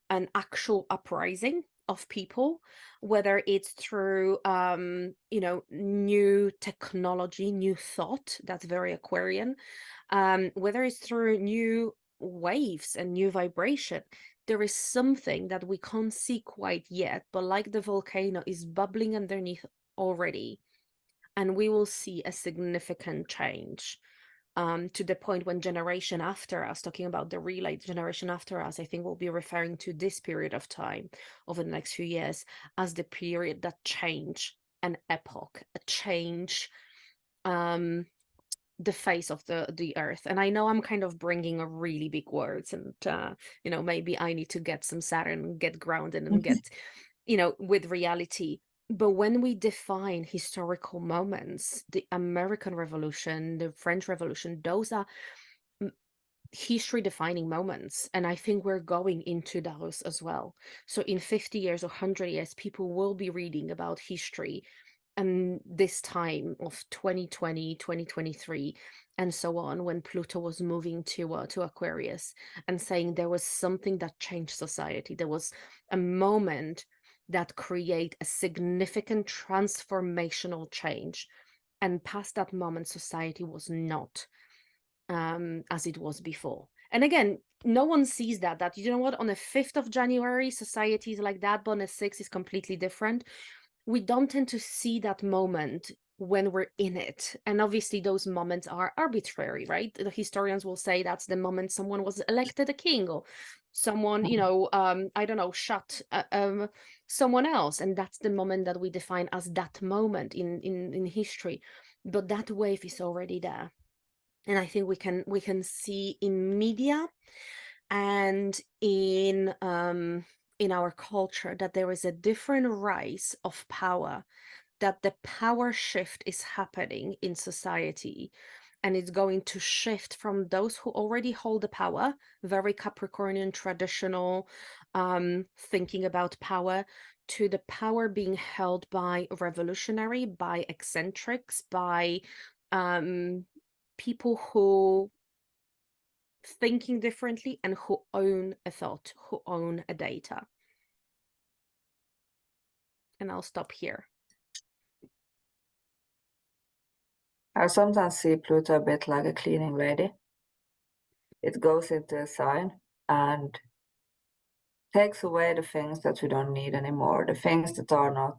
an actual uprising of people, whether it's through you know, new technology, new thought, that's very Aquarian, whether it's through new waves and new vibration. There is something that we can't see quite yet, but like the volcano is bubbling underneath already, and we will see a significant change. To the point when generation after us, talking about the relay generation after us, I think we'll be referring to this period of time over the next few years as the period that change an epoch, a change the face of the earth. And I know I'm kind of bringing a really big words, and you know, maybe I need to get some Saturn, get grounded, and get, you know, with reality. But when we define historical moments, the American Revolution, the French Revolution, those are history defining moments. And I think we're going into those as well. So in 50 years or 100 years, people will be reading about history and this time of 2020, 2023, and so on, when Pluto was moving to Aquarius, and saying there was something that changed society. There was a moment that create a significant transformational change, and past that moment society was not as it was before. And again, no one sees that you know what, on the 5th of January society is like that, but on the 6th is completely different. We don't tend to see that moment when we're in it. And obviously those moments are arbitrary, right? The historians will say that's the moment someone was elected a king, or someone, you know, I don't know, shot someone else, and that's the moment that we define as that moment in history. But that wave is already there, and I think we can see in media and in our culture that there is a different rise of power, that the power shift is happening in society. And it's going to shift from those who already hold the power, very Capricornian, traditional, thinking about power, to the power being held by revolutionary, by eccentrics, by people who thinking differently and who own a thought, who own a data. And I'll stop here. I sometimes see Pluto a bit like a cleaning lady. It goes into a sign and takes away the things that we don't need anymore, the things that are not,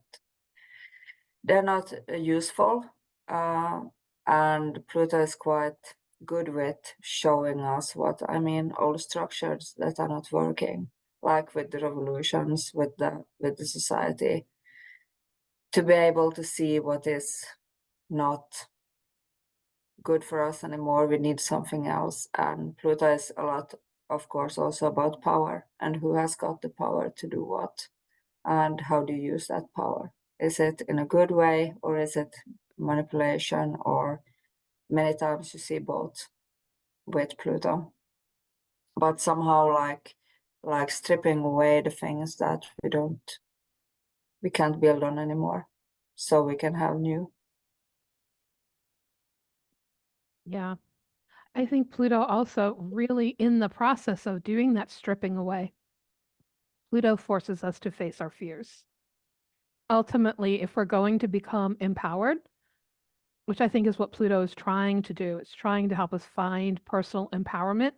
they're not useful. And Pluto is quite good with showing us what, I mean, old structures that are not working, like with the revolutions, with the society, to be able to see what is not good for us anymore. We need something else. And Pluto is a lot, of course, also about power, and who has got the power to do what, and how do you use that power. Is it in a good way, or is it manipulation? Or many times you see both with Pluto, but somehow like stripping away the things that we can't build on anymore, so we can have new. Yeah. I think Pluto also really in the process of doing that stripping away. Pluto forces us to face our fears. Ultimately, if we're going to become empowered, which I think is what Pluto is trying to do, it's trying to help us find personal empowerment.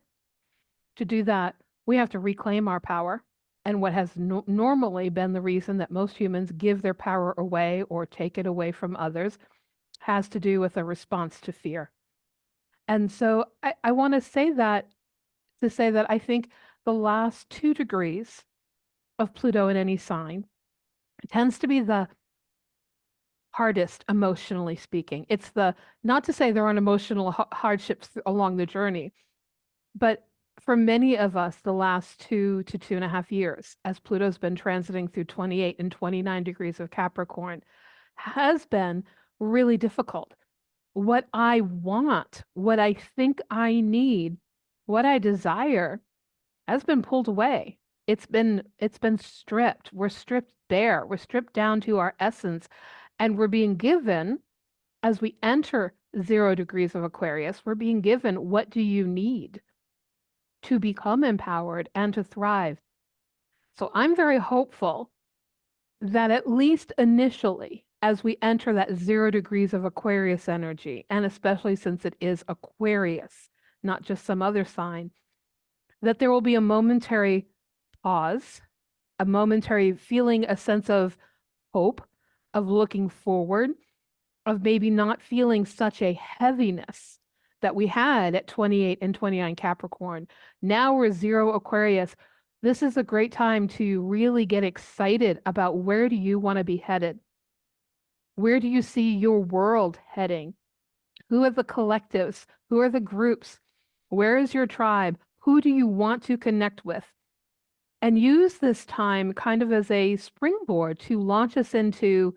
To do that, we have to reclaim our power. And what has normally been the reason that most humans give their power away or take it away from others has to do with a response to fear. And so I want to say that I think the last 2 degrees of Pluto in any sign tends to be the hardest, emotionally speaking. It's not to say there aren't emotional hardships along the journey, but for many of us, the last 2 to 2.5 years, as Pluto's been transiting through 28 and 29 degrees of Capricorn, has been really difficult. What I want, what I think I need, what I desire has been pulled away. It's been stripped. We're stripped bare. We're stripped down to our essence. And we're being given, as we enter 0 degrees of Aquarius, we're being given, what do you need to become empowered and to thrive? So I'm very hopeful that at least initially, as we enter that 0 degrees of Aquarius energy, and especially since it is Aquarius, not just some other sign, that there will be a momentary pause, a momentary feeling, a sense of hope, of looking forward, of maybe not feeling such a heaviness that we had at 28 and 29 Capricorn. Now we're 0 Aquarius. This is a great time to really get excited about where do you want to be headed? Where do you see your world heading? Who are the collectives? Who are the groups? Where is your tribe? Who do you want to connect with? And use this time kind of as a springboard to launch us into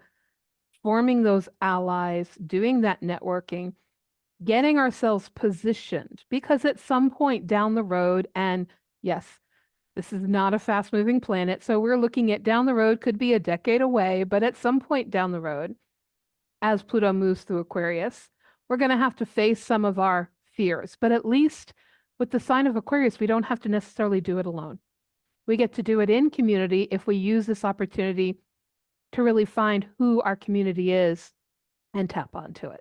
forming those allies, doing that networking, getting ourselves positioned, because at some point down the road, and yes, this is not a fast moving planet, so we're looking at down the road, could be a decade away, but at some point down the road, as Pluto moves through Aquarius, we're going to have to face some of our fears. But at least with the sign of Aquarius, we don't have to necessarily do it alone. We get to do it in community if we use this opportunity to really find who our community is and tap onto it.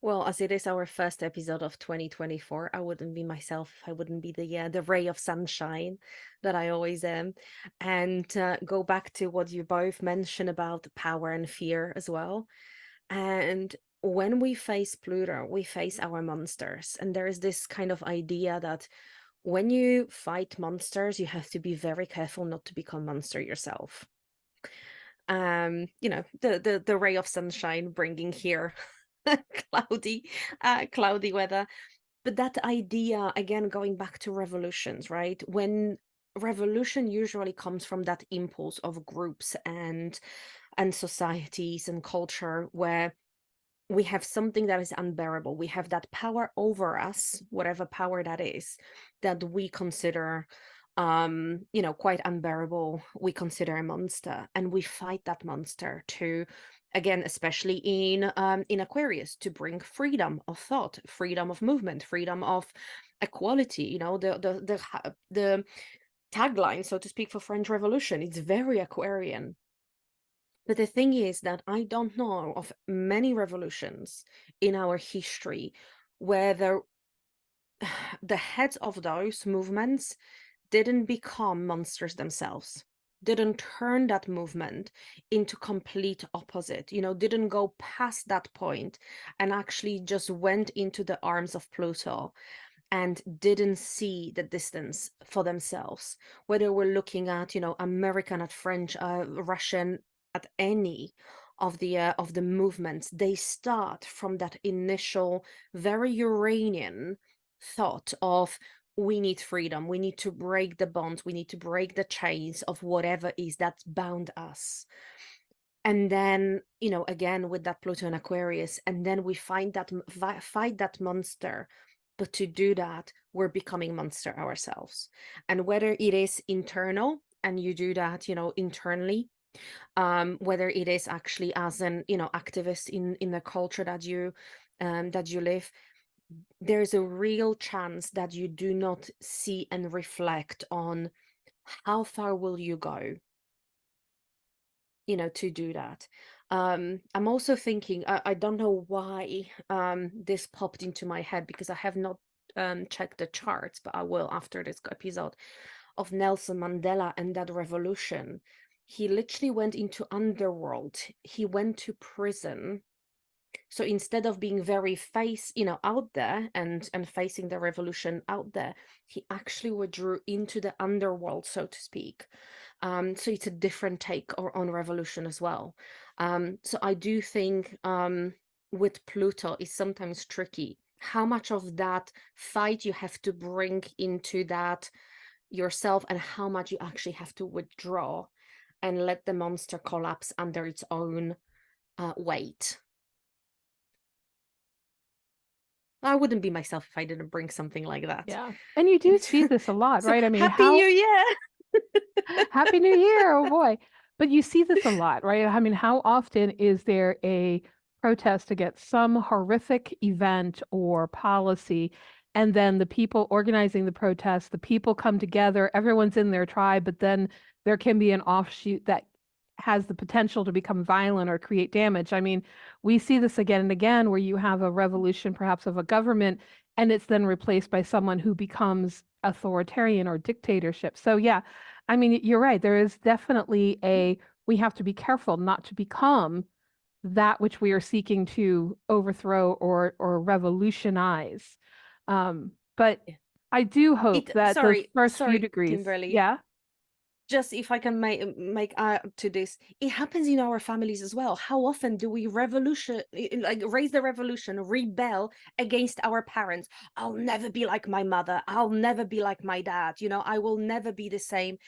Well, as it is our first episode of 2024, I wouldn't be myself if I wouldn't be the ray of sunshine that I always am. And go back to what you both mentioned about power and fear as well. And when we face Pluto, we face our monsters. And there is this kind of idea that when you fight monsters, you have to be very careful not to become monster yourself. You know, the ray of sunshine bringing here cloudy weather. But that idea, again, going back to revolutions, right? When revolution usually comes from that impulse of groups and societies and culture where we have something that is unbearable. We have that power over us, whatever power that is, that we consider you know, quite unbearable. We consider a monster, and we fight that monster to, again, especially in Aquarius, to bring freedom of thought, freedom of movement, freedom of equality. You know, the tagline, so to speak, for French Revolution, it's very Aquarian. But the thing is that I don't know of many revolutions in our history where the heads of those movements didn't become monsters themselves, didn't turn that movement into complete opposite, you know, didn't go past that point and actually just went into the arms of Pluto and didn't see the distance for themselves, whether we're looking at, you know, American, at French, Russian, at any of the movements. They start from that initial very Uranian thought of, we need freedom, we need to break the bonds, we need to break the chains of whatever is that's bound us. And then, you know, again with that Pluto and Aquarius, and then we fight that monster. But to do that, we're becoming monster ourselves. And whether it is internal and you do that, you know, internally, whether it is actually as an, you know, activist in the culture that you live, there's a real chance that you do not see and reflect on how far will you go, you know, to do that. I'm also thinking, I don't know why this popped into my head, because I have not checked the charts, but I will after this episode, of Nelson Mandela and that revolution. He literally went into underworld. He went to prison. So instead of being very out there and facing the revolution out there, he actually withdrew into the underworld, so to speak. So it's a different take on revolution as well. So I do think with Pluto is sometimes tricky. How much of that fight you have to bring into that yourself, and how much you actually have to withdraw and let the monster collapse under its own weight. I wouldn't be myself if I didn't bring something like that. Yeah. And you do see this a lot, So, right? I mean, Happy New Year! Happy New Year, oh boy. But you see this a lot, right? I mean, how often is there a protest against some horrific event or policy, And then the people organizing the protests, the people come together, everyone's in their tribe, but then there can be an offshoot that has the potential to become violent or create damage. I mean, we see this again and again where you have a revolution, perhaps of a government, and it's then replaced by someone who becomes authoritarian or dictatorship. So, yeah, I mean, you're right. There is definitely we have to be careful not to become that which we are seeking to overthrow or revolutionize. But I do hope that those first few sorry, degrees, Kimberly. yeah. Just if I can make to this, it happens in our families as well. How often do we raise the revolution, rebel against our parents? I'll never be like my mother. I'll never be like my dad. You know, I will never be the same.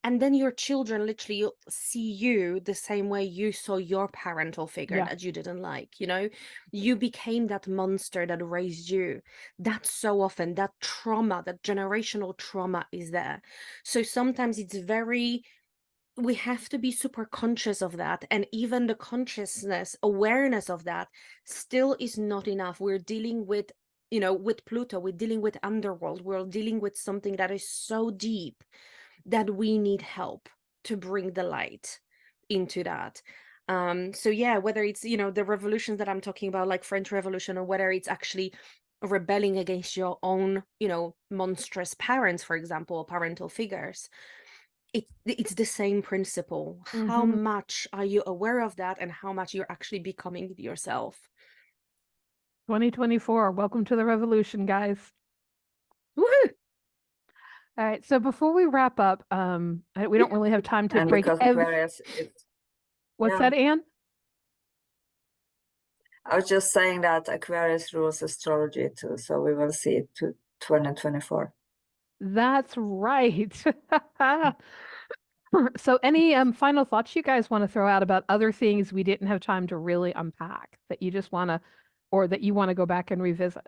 And then your children literally see you the same way you saw your parental figure that you didn't like. You know, you became that monster that raised you. That's so often that trauma, that generational trauma is there. So sometimes it's we have to be super conscious of that. And even the awareness of that still is not enough. We're dealing with, with Pluto, we're dealing with underworld, we're dealing with something that is so deep that we need help to bring the light into that. So yeah, whether it's, the revolutions that I'm talking about, like French Revolution, or whether it's actually rebelling against your own, monstrous parents, for example, parental figures, it's the same principle. How much are you aware of that, and how much you're actually becoming yourself? 2024, welcome to the revolution, guys. Woohoo! All right, so before we wrap up, we don't really have time to And break because Aquarius is, What's that, Anne? I was just saying that Aquarius rules astrology too, so we will see it to 2024. That's right. So any final thoughts you guys want to throw out about other things we didn't have time to really unpack that you just want to, or that you want to go back and revisit?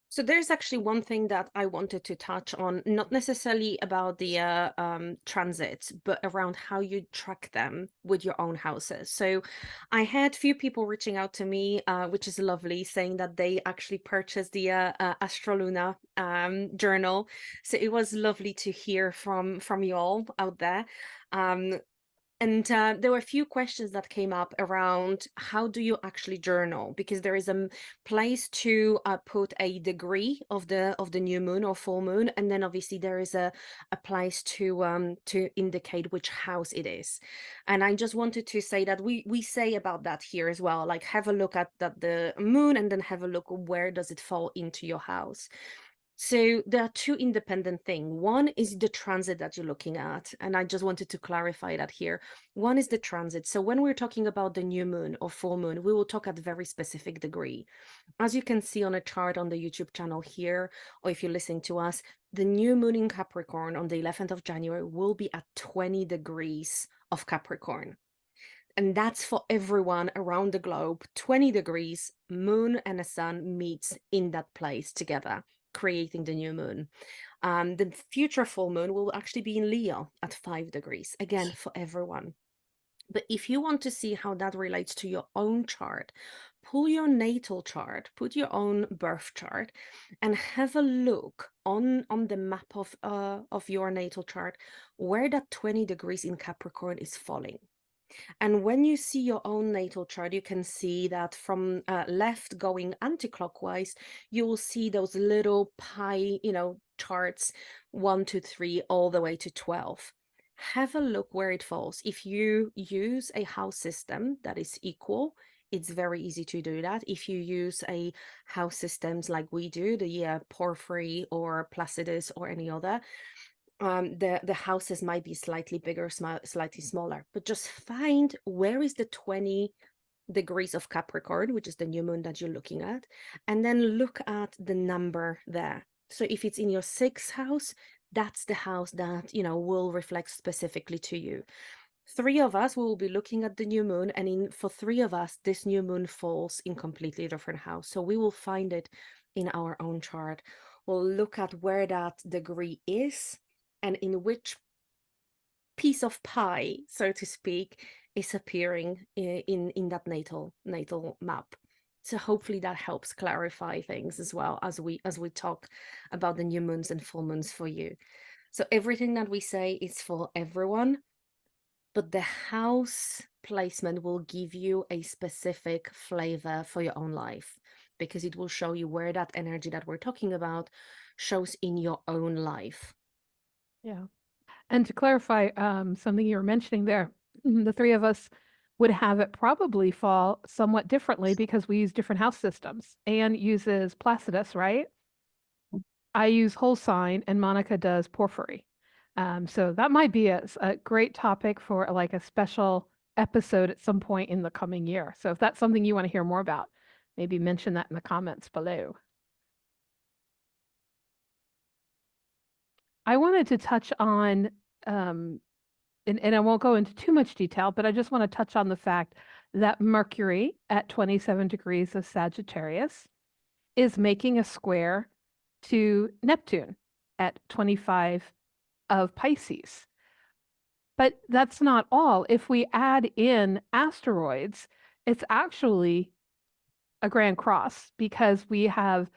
So there's actually one thing that I wanted to touch on, not necessarily about the transits, but around how you track them with your own houses. So I had few people reaching out to me, which is lovely, saying that they actually purchased the Astroluna journal. So it was lovely to hear from you all out there. And there were a few questions that came up around how do you actually journal, because there is a place to put a degree of the new moon or full moon, and then obviously there is a place to indicate which house it is. And I just wanted to say that we say about that here as well, like have a look at the moon and then have a look where does it fall into your house. So there are two independent things. One is the transit that you're looking at, and I just wanted to clarify that here. One is the transit. So when we're talking about the new moon or full moon, we will talk at a very specific degree. As you can see on a chart on the YouTube channel here, or if you're listening to us, the new moon in Capricorn on the 11th of January will be at 20 degrees of Capricorn. And that's for everyone around the globe. 20 degrees, moon and the sun meets in that place together, creating the new moon. The future full moon will actually be in Leo at 5 degrees, again, for everyone. But if you want to see how that relates to your own chart, pull your natal chart, put your own birth chart, and have a look on the map of your natal chart where that 20 degrees in Capricorn is falling. And when you see your own natal chart, you can see that from left going anti-clockwise, you will see those little pie, charts, 1 to 3, all the way to 12. Have a look where it falls. If you use a house system that is equal, it's very easy to do that. If you use a house systems like we do, the Porphyry or Placidus or any other, the houses might be slightly bigger, slightly smaller, but just find where is the 20 degrees of Capricorn, which is the new moon that you're looking at, and then look at the number there. So if it's in your 6th house, that's the house that, will reflect specifically to you. 3 of us will be looking at the new moon, and for 3 of us, this new moon falls in completely different house. So we will find it in our own chart. We'll look at where that degree is, and in which piece of pie, so to speak, is appearing in that natal map. So hopefully that helps clarify things as well as we talk about the new moons and full moons for you. So everything that we say is for everyone, but the house placement will give you a specific flavor for your own life, because it will show you where that energy that we're talking about shows in your own life. Yeah. And to clarify, something you were mentioning there, the three of us would have it probably fall somewhat differently because we use different house systems. Anne uses Placidus, right? I use whole sign, and Monica does porphyry. So that might be a great topic for like a special episode at some point in the coming year. So if that's something you want to hear more about, maybe mention that in the comments below. I wanted to touch on, and I won't go into too much detail, but I just want to touch on the fact that Mercury at 27 degrees of Sagittarius is making a square to Neptune at 25 of Pisces. But that's not all. If we add in asteroids, it's actually a grand cross because we have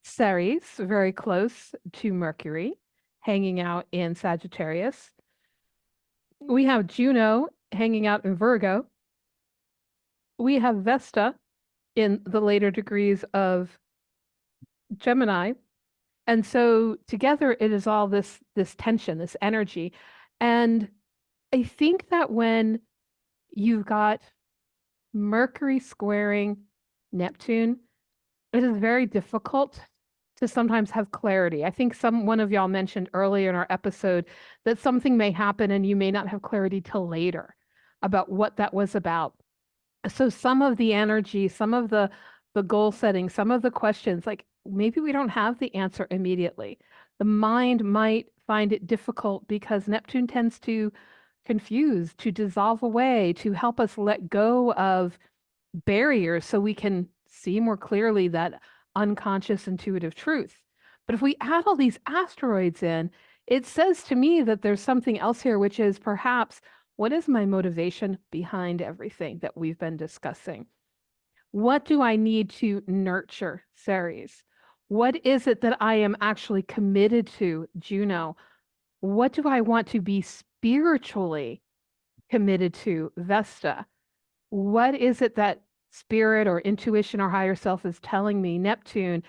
Ceres very close to Mercury hanging out in Sagittarius. We have Juno hanging out in Virgo. We have Vesta in the later degrees of Gemini. And so together it is all this tension, this energy. And I think that when you've got Mercury squaring Neptune, it is very difficult to sometimes have clarity. I think one of y'all mentioned earlier in our episode that something may happen and you may not have clarity till later about what that was about. So some of the energy, some of the goal setting, some of the questions, like maybe we don't have the answer immediately. The mind might find it difficult because Neptune tends to confuse, to dissolve away, to help us let go of barriers so we can see more clearly that unconscious intuitive truth. But if we add all these asteroids in, it says to me that there's something else here, which is perhaps what is my motivation behind everything that we've been discussing? What do I need to nurture, Ceres? What is it that I am actually committed to, Juno? What do I want to be spiritually committed to, Vesta? What is it that spirit or intuition or higher self is telling me, Neptune?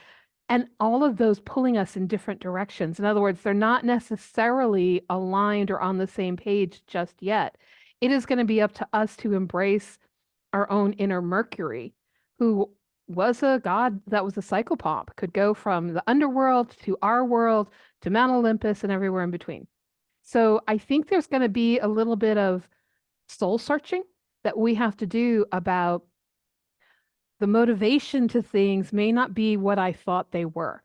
And all of those pulling us in different directions. In other words, they're not necessarily aligned or on the same page just yet. It is going to be up to us to embrace our own inner Mercury, who was a god that was a psychopomp, could go from the underworld to our world to Mount Olympus and everywhere in between. So I think there's going to be a little bit of soul searching that we have to do about the motivation to things may not be what I thought they were.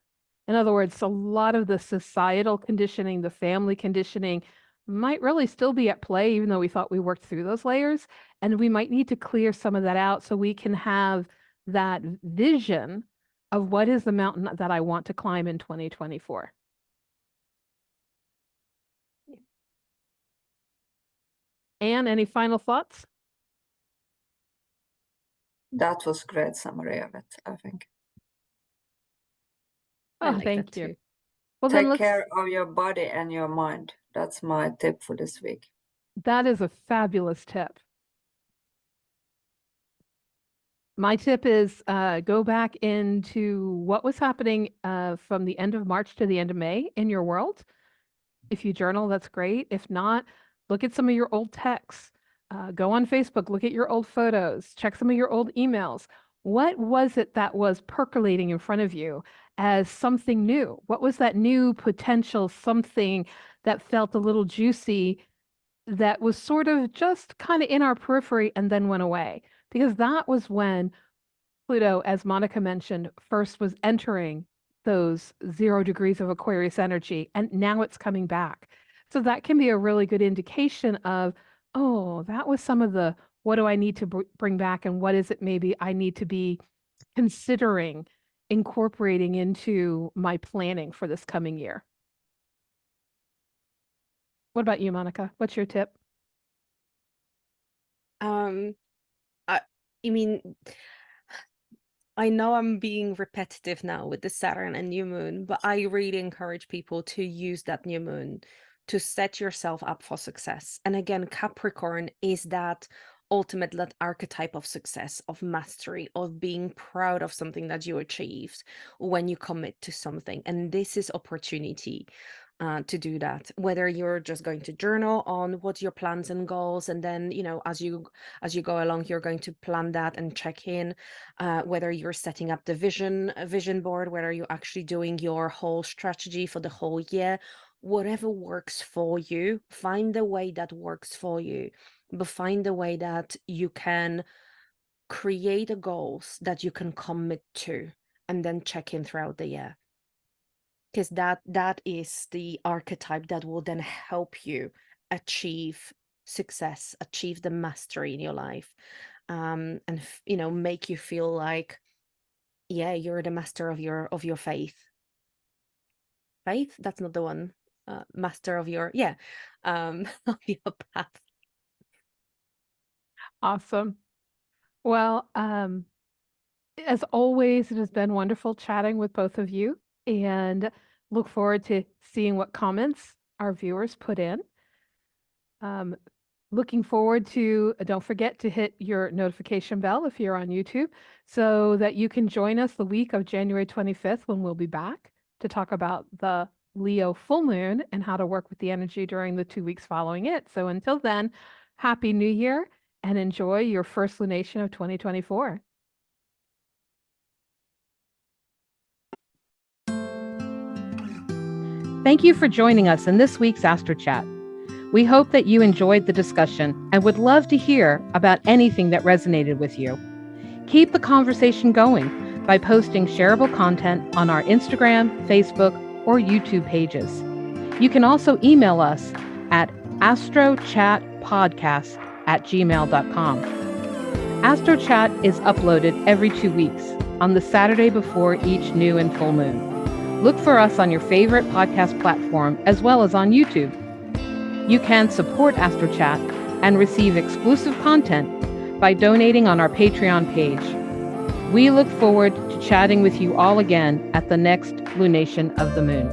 In other words, a lot of the societal conditioning, the family conditioning might really still be at play, even though we thought we worked through those layers. And we might need to clear some of that out so we can have that vision of what is the mountain that I want to climb in 2024. Anne, any final thoughts? That was a great summary of it, I think. I Oh, like thank that you. too. Well, then Take care of your body and your mind. That's my tip for this week. That is a fabulous tip. My tip is go back into what was happening from the end of March to the end of May in your world. If you journal, that's great. If not, look at some of your old texts. Go on Facebook, look at your old photos, check some of your old emails. What was it that was percolating in front of you as something new? What was that new potential something that felt a little juicy that was sort of just kind of in our periphery and then went away? Because that was when Pluto, as Monika mentioned, first was entering those 0 degrees of Aquarius energy, and now it's coming back. So that can be a really good indication of, oh, that was some of the, what do I need to bring back, and what is it maybe I need to be considering incorporating into my planning for this coming year. What about you, Monika? What's your tip? I mean, I know I'm being repetitive now with the Saturn and new moon, but I really encourage people to use that new moon to set yourself up for success. And again, Capricorn is that ultimate, that archetype of success, of mastery, of being proud of something that you achieved when you commit to something. And this is opportunity to do that, whether you're just going to journal on what your plans and goals, and then as you go along, you're going to plan that and check in, whether you're setting up the vision board, whether you're actually doing your whole strategy for the whole year. Whatever works for you, find the way that works for you, but find the way that you can create a goals that you can commit to, and then check in throughout the year, because that is the archetype that will then help you achieve success, achieve the mastery in your life, and make you feel like, yeah, you're the master of your faith. That's not the one. Master of your of your path. Awesome. Well, as always, it has been wonderful chatting with both of you, and look forward to seeing what comments our viewers put in. Looking forward to, don't forget to hit your notification bell if you're on YouTube, so that you can join us the week of January 25th when we'll be back to talk about the Leo full moon and how to work with the energy during the 2 weeks following it. So until then, Happy New Year and enjoy your first lunation of 2024. Thank you for joining us in this week's AstroChat. We hope that you enjoyed the discussion and would love to hear about anything that resonated with you. Keep the conversation going by posting shareable content on our Instagram, Facebook, or YouTube pages. You can also email us at astrochatpodcast@gmail.com. AstroChat is uploaded every 2 weeks on the Saturday before each new and full moon. Look for us on your favorite podcast platform as well as on YouTube. You can support AstroChat and receive exclusive content by donating on our Patreon page. We look forward to chatting with you all again at the next lunation of the moon.